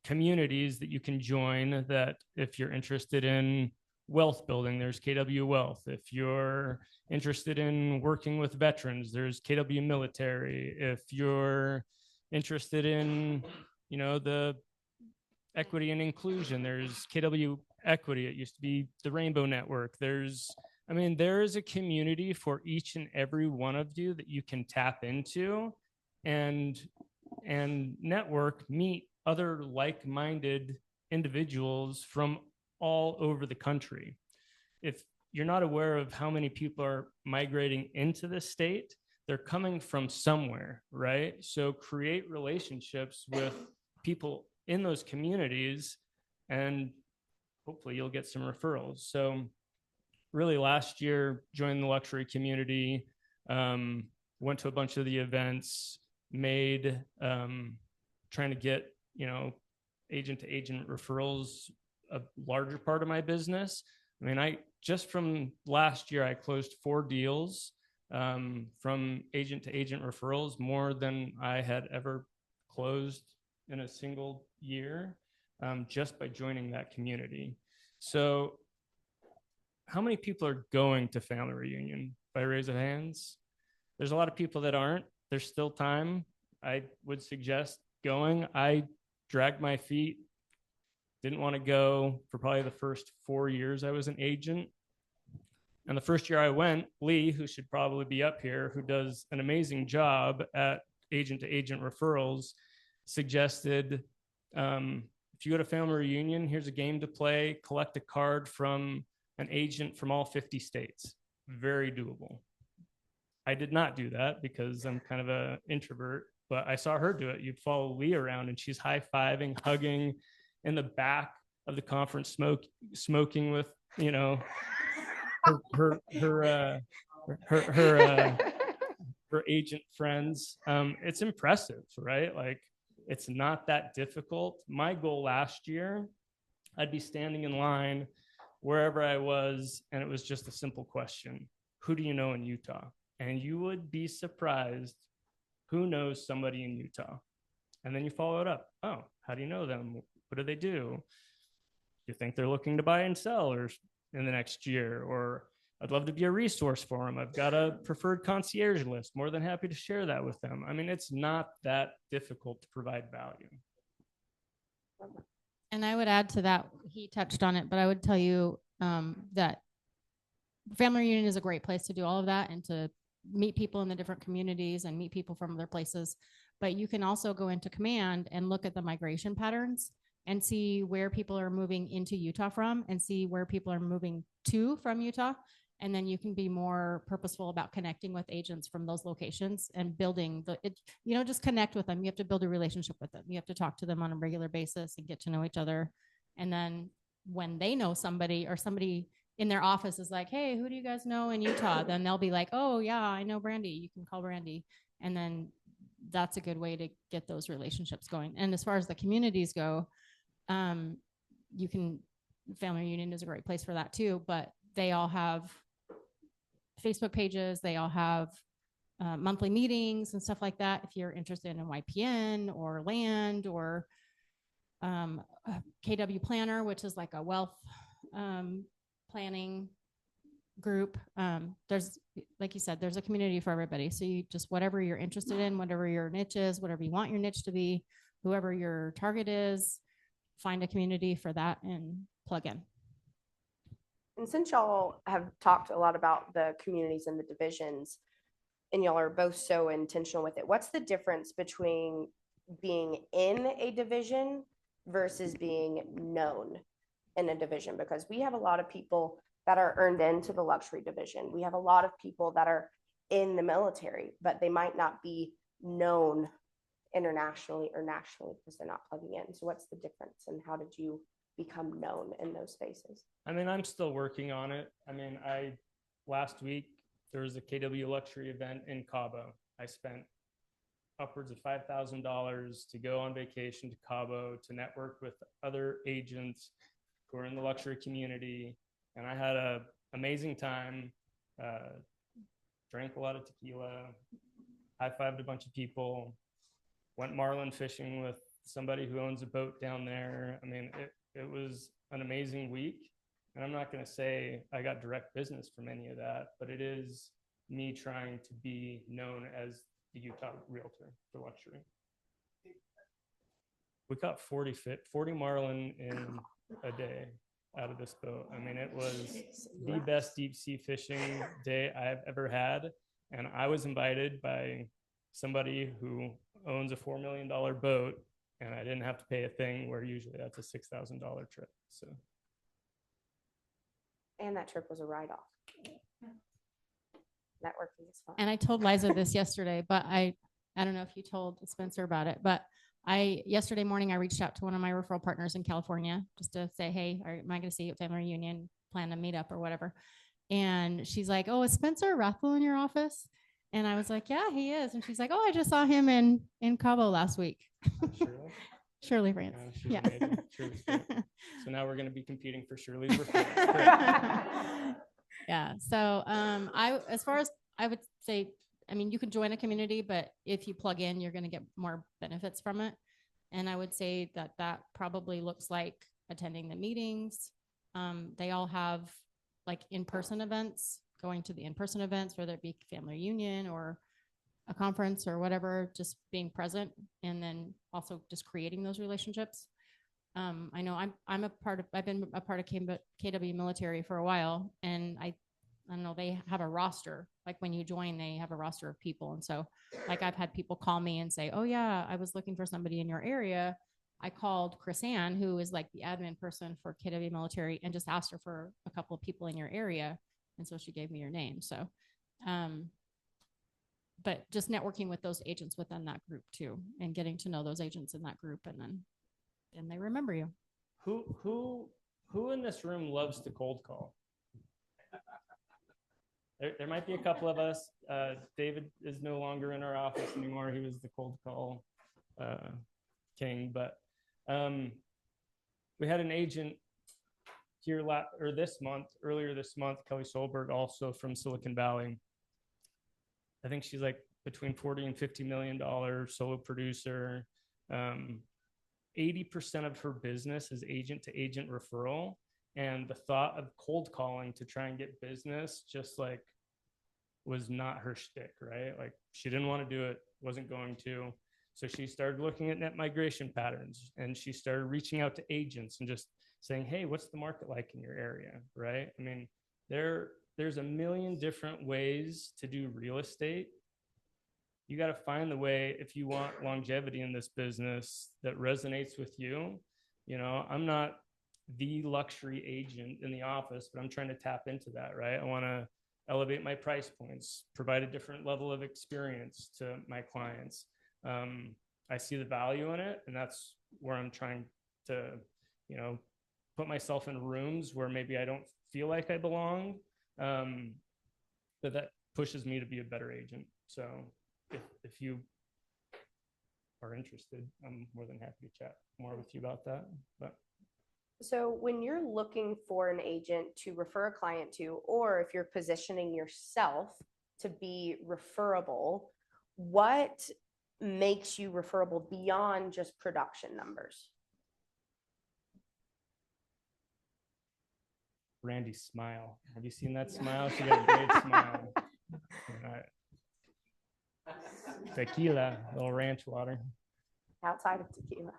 communities that you can join that if you're interested in wealth building, there's KW Wealth. If you're interested in working with veterans, there's KW Military. If you're interested in, the equity and inclusion, there's KW Equity. It used to be the Rainbow Network. there is a community for each and every one of you that you can tap into and network, meet other like-minded individuals from all over the country. If you're not aware of how many people are migrating into the state, they're coming from somewhere, right? So create relationships with people in those communities and hopefully you'll get some referrals. So really last year, joined the luxury community, went to a bunch of the events, made trying to get, agent to agent referrals a larger part of my business. I just from last year, I closed 4 deals from agent to agent referrals, more than I had ever closed in a single year, just by joining that community. So how many people are going to family reunion by raise of hands? There's a lot of people that aren't. There's still time. I would suggest going. I dragged my feet, didn't want to go for probably the first 4 years I was an agent. And the first year I went, Lee, who should probably be up here, who does an amazing job at agent to agent referrals, suggested, if you go to family reunion, here's a game to play, collect a card from an agent from all 50 states. Very doable. I did not do that because I'm kind of an introvert, but I saw her do it. You'd follow Lee around and she's high-fiving, hugging in the back of the conference, smoking with, her agent friends. It's impressive, right? Like, it's not that difficult. My goal last year, I'd be standing in line wherever I was, and it was just a simple question: who do you know in Utah? And you would be surprised who knows somebody in Utah. And then you follow it up. Oh, how do you know them? What do they do? You think they're looking to buy and sell or in the next year? Or I'd love to be a resource for them. I've got a preferred concierge list. More than happy to share that with them. It's not that difficult to provide value. And I would add to that, he touched on it, but I would tell you that family reunion is a great place to do all of that and to meet people in the different communities and meet people from other places. But you can also go into Command and look at the migration patterns and see where people are moving into Utah from and see where people are moving to from Utah. And then you can be more purposeful about connecting with agents from those locations and building just connect with them. You have to build a relationship with them. You have to talk to them on a regular basis and get to know each other. And then when they know somebody or somebody in their office is like, "Hey, who do you guys know in Utah?" Then they'll be like, "Oh yeah, I know Brandy. You can call Brandy." And then that's a good way to get those relationships going. And as far as the communities go, family reunion is a great place for that too, but they all have Facebook pages. They all have monthly meetings and stuff like that. If you're interested in YPN or land or KW Planner, which is like a wealth planning group, there's, like you said, there's a community for everybody. So you just, whatever you're interested in, whatever your niche is, whatever you want your niche to be, whoever your target is, find a community for that and plug in. And since y'all have talked a lot about the communities and the divisions, and y'all are both so intentional with it, what's the difference between being in a division versus being known in a division? Because we have a lot of people that are earned into the luxury division. We have a lot of people that are in the military, but they might not be known internationally or nationally because they're not plugging in. So what's the difference, and how did you become known in those spaces? I mean, I'm still working on it. I mean, last week there was a KW luxury event in Cabo. I spent upwards of $5,000 to go on vacation to Cabo to network with other agents who are in the luxury community. And I had an amazing time, drank a lot of tequila, high-fived a bunch of people, went marlin fishing with somebody who owns a boat down there. I mean, it was an amazing week. And I'm not going to say I got direct business from any of that, but it is me trying to be known as the Utah Realtor for luxury. We caught 40 marlin in a day out of this boat. I mean, it was the best deep sea fishing day I've ever had. And I was invited by somebody who owns a $4 million boat, and I didn't have to pay a thing, where usually that's a $6,000 trip. So. And that trip was a write-off. Networking is fun. And I told Liza this yesterday, but I don't know if you told Spencer about it, but yesterday morning, I reached out to one of my referral partners in California just to say, hey, am I going to see you at family reunion, plan a meetup or whatever? And she's like, oh, is Spencer Rathwell in your office? And I was like, yeah, he is. And she's like, oh, I just saw him in Cabo last week. Shirley France. Yeah. Shirley's great. So now we're going to be competing for Shirley's referral. Yeah. So as far as I would say, I mean, you can join a community, but if you plug in, you're going to get more benefits from it. And I would say that probably looks like attending the meetings. They all have like in-person events, going to the in-person events, whether it be family reunion or a conference or whatever, just being present, and then also just creating those relationships. I know I've been a part of KW military for a while, and I don't know, they have a roster. Like when you join, they have a roster of people. And so like I've had people call me and say, oh yeah, I was looking for somebody in your area. I called Chris Ann, who is like the admin person for KW military, and just asked her for a couple of people in your area. And so she gave me your name. So, but just networking with those agents within that group too, and getting to know those agents in that group, and then they remember you. Who in this room loves to cold call? There might be a couple of us. David is no longer in our office anymore. He was the cold call king. But we had an agent here earlier this month, Kelly Solberg, also from Silicon Valley. I think she's like between $40 and $50 million solo producer. 80% of her business is agent to agent referral. And the thought of cold calling to try and get business just like was not her shtick, right? Like she didn't want to do it, wasn't going to. So she started looking at net migration patterns, and she started reaching out to agents and just saying, hey, what's the market like in your area, right? I mean, there's a million different ways to do real estate. You got to find the way, if you want longevity in this business, that resonates with you. You know, I'm not the luxury agent in the office, but I'm trying to tap into that, right? I want to elevate my price points, provide a different level of experience to my clients. I see the value in it, and that's where I'm trying to, you know, put myself in rooms where maybe I don't feel like I belong, but that pushes me to be a better agent. So if you are interested, I'm more than happy to chat more with you about that. But so when you're looking for an agent to refer a client to, or if you're positioning yourself to be referable, what makes you referable beyond just production numbers? Randy's smile. Have you seen that smile? She got a great smile. Tequila, little ranch water. Outside of tequila.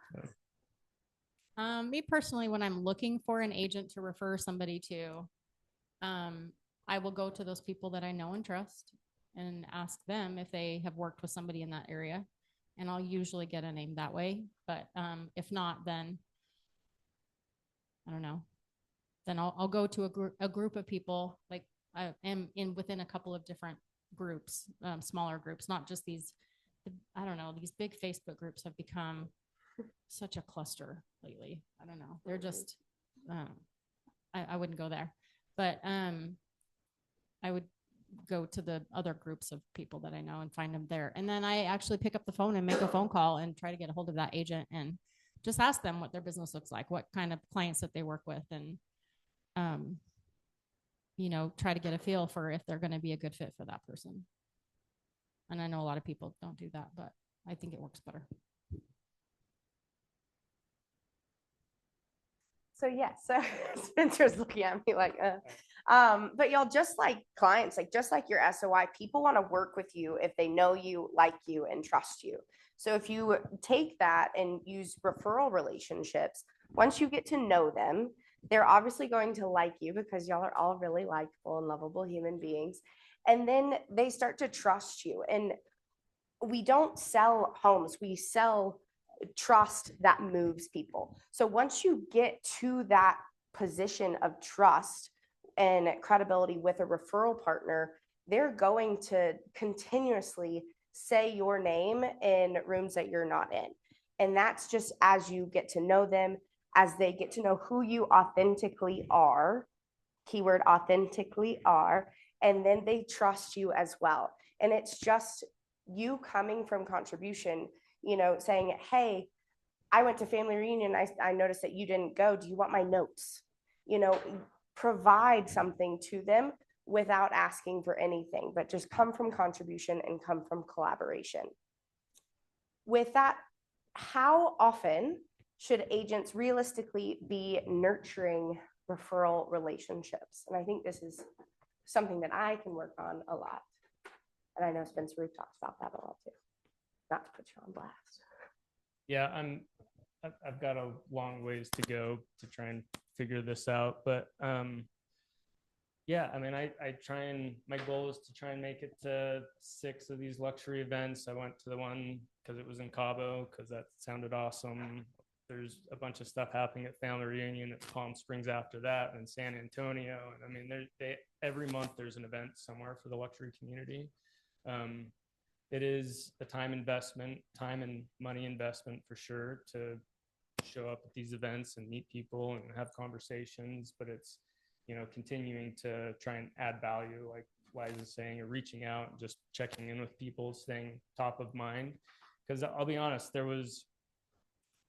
Me personally, when I'm looking for an agent to refer somebody to, I will go to those people that I know and trust and ask them if they have worked with somebody in that area. And I'll usually get a name that way. But if not, then I don't know. Then I'll go to a group of people. Like I am within a couple of different groups, smaller groups, not just these. I don't know. These big Facebook groups have become such a cluster lately. I don't know. They're just. I wouldn't go there, but I would go to the other groups of people that I know and find them there. And then I actually pick up the phone and make a phone call and try to get a hold of that agent and just ask them what their business looks like, what kind of clients that they work with, and try to get a feel for if they're going to be a good fit for that person. And I know a lot of people don't do that, but I think it works better. So so Spencer's looking at me like, but y'all, just like clients, like just like your SOI, people want to work with you if they know you, like you, and trust you. So if you take that and use referral relationships, once you get to know them, they're obviously going to like you because y'all are all really likable and lovable human beings. And then they start to trust you. And we don't sell homes, we sell trust that moves people. So once you get to that position of trust and credibility with a referral partner, they're going to continuously say your name in rooms that you're not in. And that's just as you get to know them, as they get to know who you authentically are, keyword authentically are, and then they trust you as well. And it's just you coming from contribution, saying, hey, I went to family reunion. I noticed that you didn't go. Do you want my notes? Provide something to them without asking for anything, but just come from contribution and come from collaboration. With that, how often should agents realistically be nurturing referral relationships? And I think this is something that I can work on a lot. And I know Spencer, we've talked about that a lot too. Not to put you on blast. Yeah, I've got a long ways to go to try and figure this out, but yeah, I mean, I try and my goal is to try and make it to 6 of these luxury events. I went to the one because it was in Cabo because that sounded awesome. There's a bunch of stuff happening at family reunion at Palm Springs after that, and San Antonio. And I mean, every month there's an event somewhere for the luxury community. It is a time and money investment for sure to show up at these events and meet people and have conversations, but it's, continuing to try and add value, like Liza is saying, or reaching out and just checking in with people, staying top of mind. Because I'll be honest,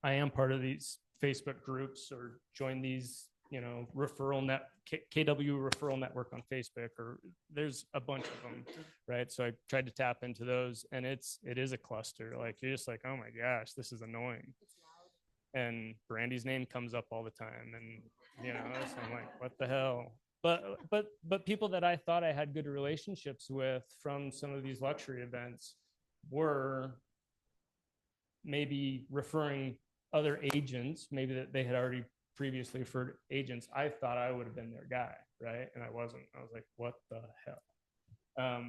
I am part of these Facebook groups or join these, KW referral network on Facebook, or there's a bunch of them, right? So I tried to tap into those, and it is a cluster. Like you're just like, oh my gosh, this is annoying. And Brandy's name comes up all the time, and so I'm like, what the hell? But people that I thought I had good relationships with from some of these luxury events were maybe referring other agents, maybe that they had already previously referred agents. I thought I would have been their guy, right? And I wasn't. I was like, what the hell?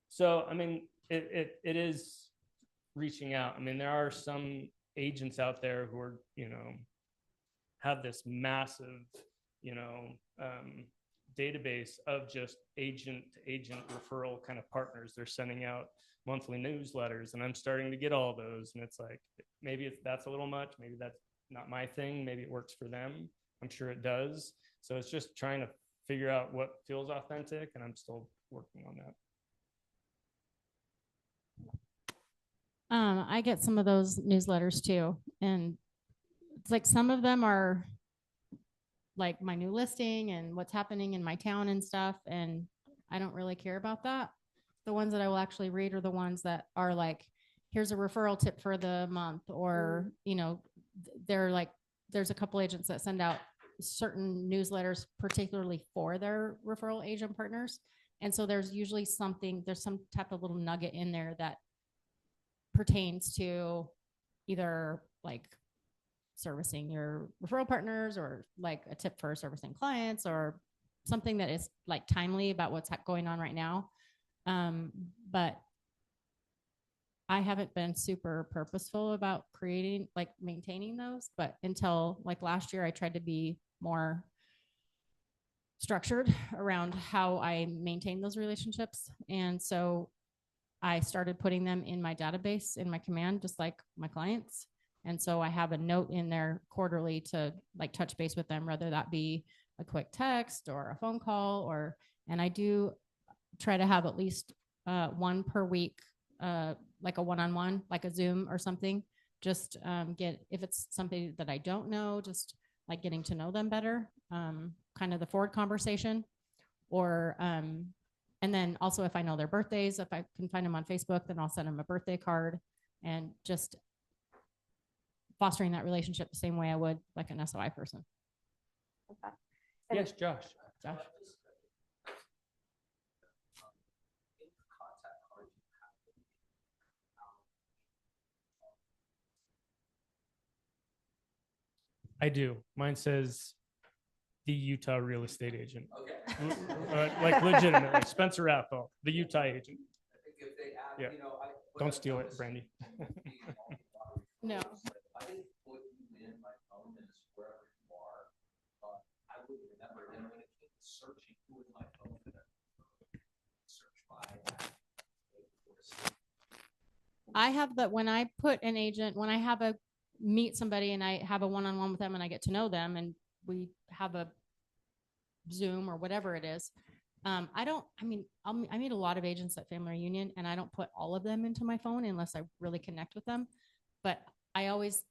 So I mean, it is reaching out. I mean, there are some agents out there who are, have this massive, database of just agent to agent referral kind of partners. They're sending out monthly newsletters, and I'm starting to get all those. And it's like, maybe that's a little much. Maybe that's not my thing. Maybe it works for them. I'm sure it does. So it's just trying to figure out what feels authentic, and I'm still working on that. I get some of those newsletters too. And it's like some of them are like my new listing and what's happening in my town and stuff. And I don't really care about that. The ones that I will actually read are the ones that are like, here's a referral tip for the month, or, they're like, there's a couple agents that send out certain newsletters, particularly for their referral agent partners. And so there's usually some type of little nugget in there that pertains to either like servicing your referral partners, or like a tip for servicing clients, or something that is like timely about what's going on right now. But I haven't been super purposeful about maintaining those, but until like last year, I tried to be more structured around how I maintain those relationships. And so I started putting them in my database, in my command, just like my clients. And so I have a note in there quarterly to like touch base with them, whether that be a quick text or a phone call, and I do try to have at least one per week, like a one-on-one, like a Zoom or something. Just if it's something that I don't know, just like getting to know them better, kind of the forward conversation, or and then also if I know their birthdays, if I can find them on Facebook, then I'll send them a birthday card, and just fostering that relationship the same way I would like an SOI person. Okay. Yes, Josh. I do. Mine says the Utah real estate agent. Okay. Like legitimately, Spencer Rathel, the Utah agent. Yeah. Don't steal it, Brandy. No. I have that when I put an agent, when I have a meet somebody and I have a one-on-one with them and I get to know them and we have a Zoom or whatever it is. I meet a lot of agents at family reunion and I don't put all of them into my phone unless I really connect with them. But I always,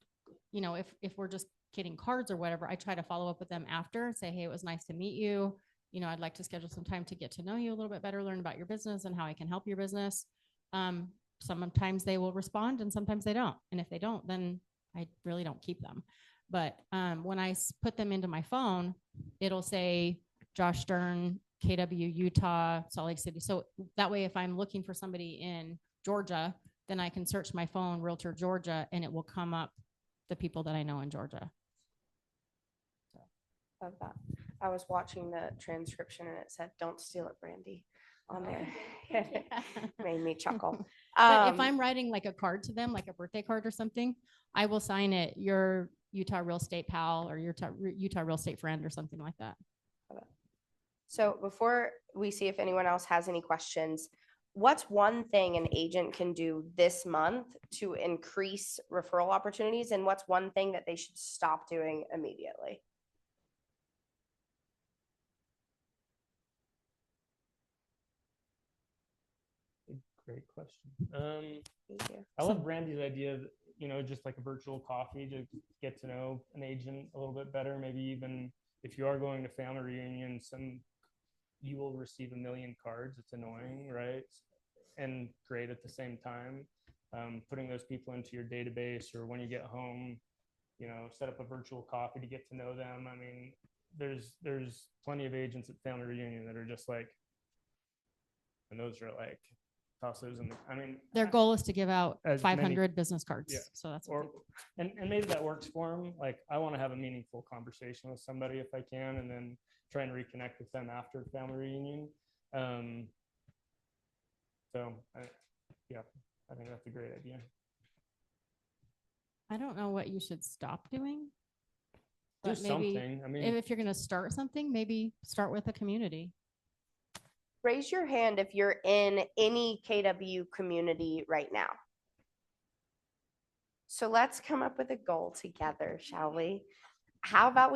if we're just getting cards or whatever, I try to follow up with them after and say, hey, it was nice to meet you. I'd like to schedule some time to get to know you a little bit better, learn about your business and how I can help your business. Sometimes they will respond and sometimes they don't. And if they don't, then I really don't keep them. But when I put them into my phone, it'll say Josh Stern, KW, Utah, Salt Lake City. So that way, if I'm looking for somebody in Georgia, then I can search my phone, Realtor Georgia, and it will come up the people that I know in Georgia. Love that. I was watching the transcription and it said, "Don't steal it, Brandy," on there. Made me chuckle. But if I'm writing like a card to them, like a birthday card or something, I will sign it, your Utah real estate pal or your Utah real estate friend or something like that. So before we see if anyone else has any questions, what's one thing an agent can do this month to increase referral opportunities? And what's one thing that they should stop doing immediately? Great question. I love Brandy's idea that, just like a virtual coffee to get to know an agent a little bit better. Maybe even if you are going to family reunions, you will receive 1 million cards. It's annoying, right? And great at the same time. Putting those people into your database, or when you get home, set up a virtual coffee to get to know them. I mean, there's plenty of agents at family reunion that are just like, and those are like tosses. And their goal is to give out as 500 business cards. Yeah. So that's and maybe that works for them. Like, I want to have a meaningful conversation with somebody if I can, and then try and reconnect with them after family reunion. I think that's a great idea. I don't know what you should stop doing. Do But maybe something. if you're going to start something, maybe start with a community. Raise your hand if you're in any KW community right now. So let's come up with a goal together, shall we? How about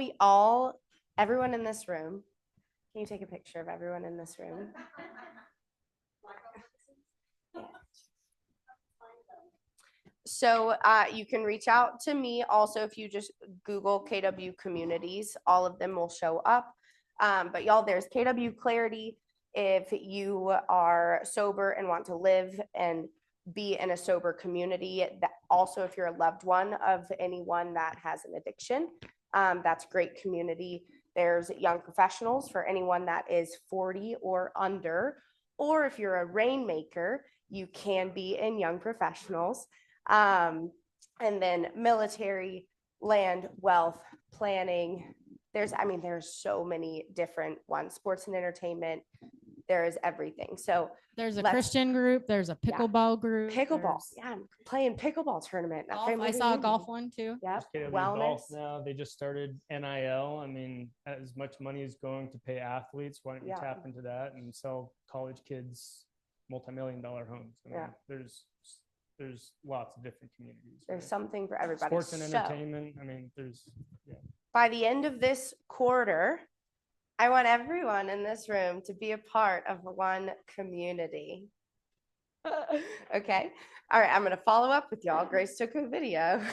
everyone in this room, can you take a picture of everyone in this room? So you can reach out to me also if you just Google KW communities, all of them will show up. But y'all, there's KW Clarity. If you are sober and want to live and be in a sober community, that also if you're a loved one of anyone that has an addiction, that's a great community. There's Young Professionals for anyone that is 40 or under, or if you're a rainmaker, you can be in Young Professionals. And then military, land, wealth, planning, there's so many different ones, sports and entertainment. There is everything. So There's a let's- Christian group. There's a pickleball group. Pickleball. there's Yeah, I'm playing pickleball tournament. at Golf. family I saw a reunion. golf one too. Yep. KW Wellness. Golf now, they just started NIL. I mean, as much money is going to pay athletes, why don't you Yeah. tap into that and sell college kids multi-million-dollar homes? I mean, Yeah. there's lots of different communities. There's right? something for everybody. Sports and So, entertainment. I mean, by the end of this quarter, I want everyone in this room to be a part of one community. Okay. All right. I'm going to follow up with y'all. Grace took a video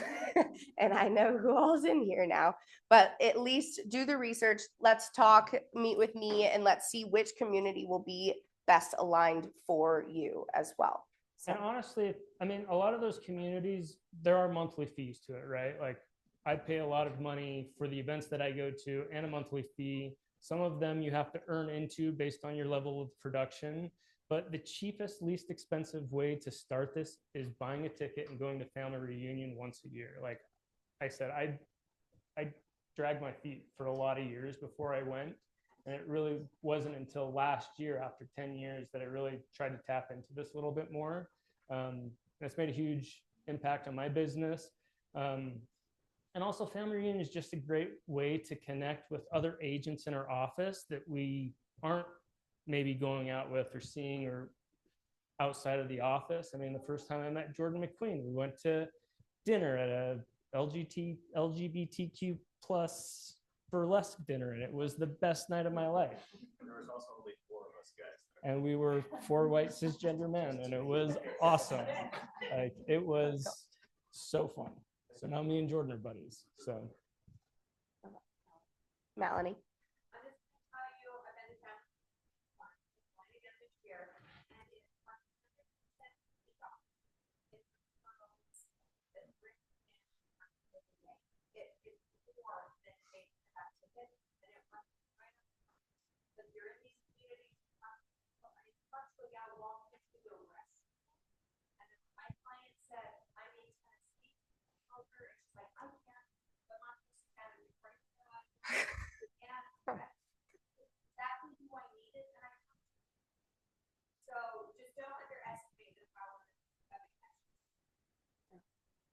and I know who all's in here now, but at least do the research. Let's talk, meet with me, and let's see which community will be best aligned for you as well. and honestly, I mean, a lot of those communities, there are monthly fees to it, right? Like I pay a lot of money for the events that I go to and a monthly fee. Some of them you have to earn into based on your level of production. But the cheapest, least expensive way to start this is buying a ticket and going to family reunion once a year. Like I said, I dragged my feet for a lot of years before I went. And it really wasn't until last year, after 10 years, that I really tried to tap into this a little bit more. And it's made a huge impact on my business. And also family reunion is just a great way to connect with other agents in our office that we aren't maybe going out with or seeing or outside of the office. I mean, the first time I met Jordan McQueen, we went to dinner at a LGBTQ plus burlesque dinner, and it was the best night of my life. There was also only 4 of us guys. And we were 4 white cisgender men, and it was awesome. Like it was so fun. So now me and Jordan are buddies. So Melanie.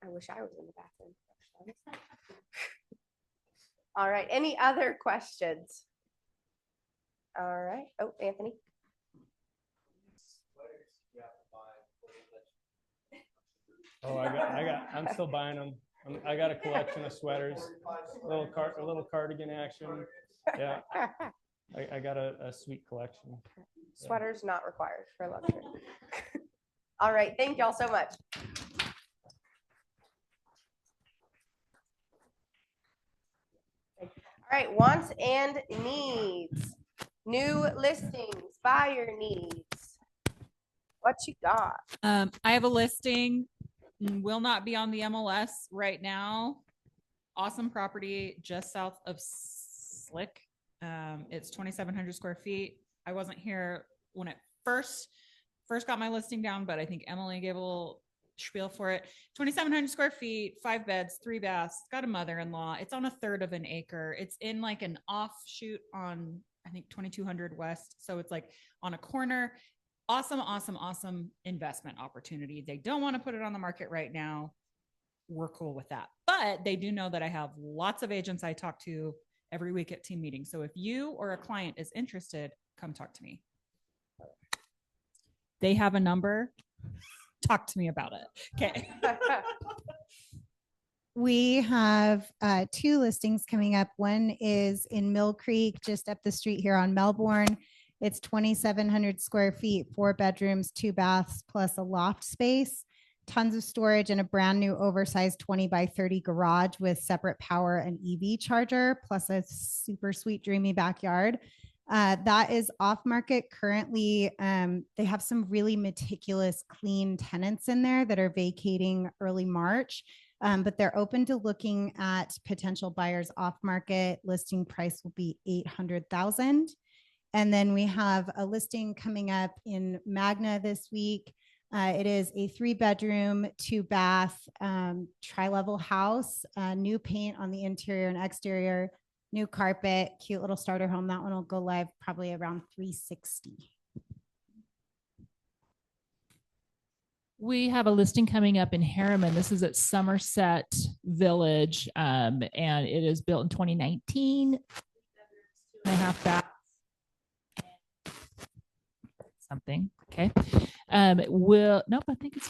I wish I was in the bathroom. All right. Any other questions? All right. Oh, Anthony. oh, I'm still buying them. I got a collection of sweaters, a little cardigan action. Yeah, I got a sweet collection. Sweaters not required for luxury. All right. Thank y'all so much. All right, wants and needs. New listings, buyer needs. What you got? I have a listing, will not be on the MLS right now. Awesome property just south of Slick. It's 2,700 square feet. I wasn't here when it first got my listing down, but I think Emily gave a little spiel for it. 2,700 square feet, 5 beds, 3 baths. It's got a mother-in-law. It's on a third of an acre. It's in like an offshoot on, I think, 2200 West. So it's like on a corner. Awesome investment opportunity. They don't want to put it on the market right now. We're cool with that. But they do know that I have lots of agents I talk to every week at team meetings. So if you or a client is interested, come talk to me. They have a number. Talk to me about it. Okay. We have 2 listings coming up. One is in Mill Creek, just up the street here on Melbourne. It's 2,700 square feet, 4 bedrooms, 2 baths, plus a loft space, tons of storage, and a brand new oversized 20 by 30 garage with separate power and EV charger, plus a super sweet, dreamy backyard. That is off market currently. They have some really meticulous, clean tenants in there that are vacating early March, but they're open to looking at potential buyers off market. Listing price will be $800,000. And then we have a listing coming up in Magna this week. It is a 3-bedroom, 2-bath, tri-level house, new paint on the interior and exterior, new carpet, cute little starter home. That one will go live probably around 360. We have a listing coming up in Harriman. This is at Somerset Village, and it is built in 2019. 2.5 baths. Something. Okay. Nope, I think it's